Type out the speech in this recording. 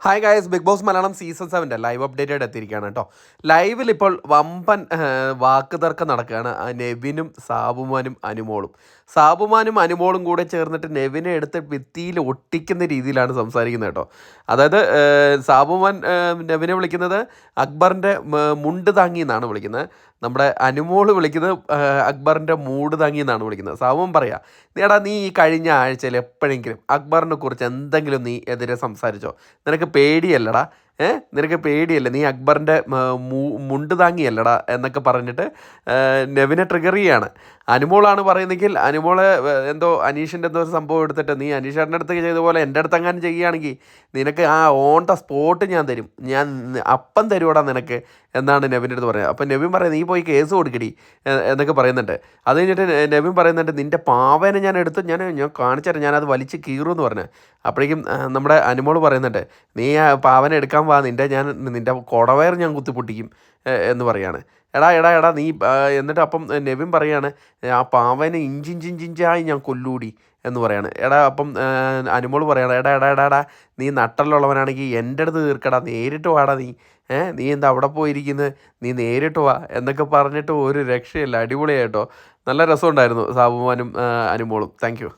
Hi guys, Bigg Boss Malayalam season 7 live updated എത്തിയിരിക്കുകയാണ് കേട്ടോ. ലൈവിൽ ഇപ്പോൾ വമ്പൻ വാക്ക് തർക്കം നടക്കുകയാണ്. നെവിനും സാബുമാനും അനുമോളും അനുമോളും കൂടെ ചേർന്നിട്ട് നെവിനെ എടുത്ത് ഭിത്തിയിൽ ഒട്ടിക്കുന്ന രീതിയിലാണ് സംസാരിക്കുന്നത് കേട്ടോ. അതായത് സാബുമാൻ നെവിനെ വിളിക്കുന്നത് അക്ബറിൻ്റെ മുണ്ട് താങ്ങി എന്നാണ് വിളിക്കുന്നത്. നമ്മുടെ അനുമോള് വിളിക്കുന്നത് അക്ബറിൻ്റെ മൂട് താങ്ങി എന്നാണ് വിളിക്കുന്നത്. സാബുമാൻ പറയാം, നീ ഈ കഴിഞ്ഞ ആഴ്ചയിൽ എപ്പോഴെങ്കിലും അക്ബറിനെ കുറിച്ച് എന്തെങ്കിലും നീ എതിരെ സംസാരിച്ചോ? നിനക്ക് പേടിയല്ലടാ, നിനക്ക് പേടിയല്ല, നീ അക്ബറിൻ്റെ മുണ്ട് താങ്ങിയല്ലടാ എന്നൊക്കെ പറഞ്ഞിട്ട് നെവിനെ ട്രിഗർ ചെയ്യാണ്. അനുമോളാണ് പറയുന്നെങ്കിൽ അനുമോളെ എന്തോ അനീഷിൻ്റെ എന്തോ ഒരു സംഭവം എടുത്തിട്ട് നീ അനീഷേട്ടൻ്റെ അടുത്ത് ചെയ്ത പോലെ എൻ്റെ അടുത്ത് എങ്ങാനും ചെയ്യുകയാണെങ്കിൽ നിനക്ക് ആ ഓൺ ദ സ്പോട്ട് ഞാൻ തരും, ഞാൻ അപ്പം തരുവാടാ നിനക്ക് എന്നാണ് നെവിൻ്റെ അടുത്ത് പറയുന്നത്. അപ്പം നെവിൻ പറയുന്നത് നീ പോയി കേസ് കൊടുക്കടി എന്നൊക്കെ പറയുന്നുണ്ട്. അത് കഴിഞ്ഞിട്ട് നെവിൻ പറയുന്നുണ്ട് നിൻ്റെ പാവേനെ ഞാൻ എടുത്ത് ഞാൻ കാണിച്ചു തരാം, ഞാനത് വലിച്ച് കീറുമെന്ന് പറഞ്ഞു. അപ്പോഴേക്കും നമ്മുടെ അനുമോള് പറയുന്നുണ്ട് നീ ആ പാവനെ എടുക്കാൻ വാ, നിൻ്റെ കുടവയർ ഞാൻ കുത്തിപ്പൊട്ടിക്കും എന്ന് പറയാണ്. എടാ നീ എന്നിട്ട് അപ്പം നെവിൻ പറയാണ് ആ പാവനെ ഇഞ്ചിഞ്ചിഞ്ചിഞ്ചായി ഞാൻ കൊല്ലൂടി എന്ന് പറയാണ്. അപ്പം അനുമോള് പറയാണ് എടാ നീ നട്ടലുള്ളവനാണെങ്കിൽ എൻ്റെ അടുത്ത് തീർക്കടാ, നേരിട്ട് വാടാ നീ എന്താ അവിടെ പോയിരിക്കുന്നത്, നീ നേരിട്ട് വാ എന്നൊക്കെ പറഞ്ഞിട്ട് ഒരു രക്ഷയില്ല. അടിപൊളിയായിട്ടോ, നല്ല രസമുണ്ടായിരുന്നു സാബുമാനും അനുമോളും. Thank you.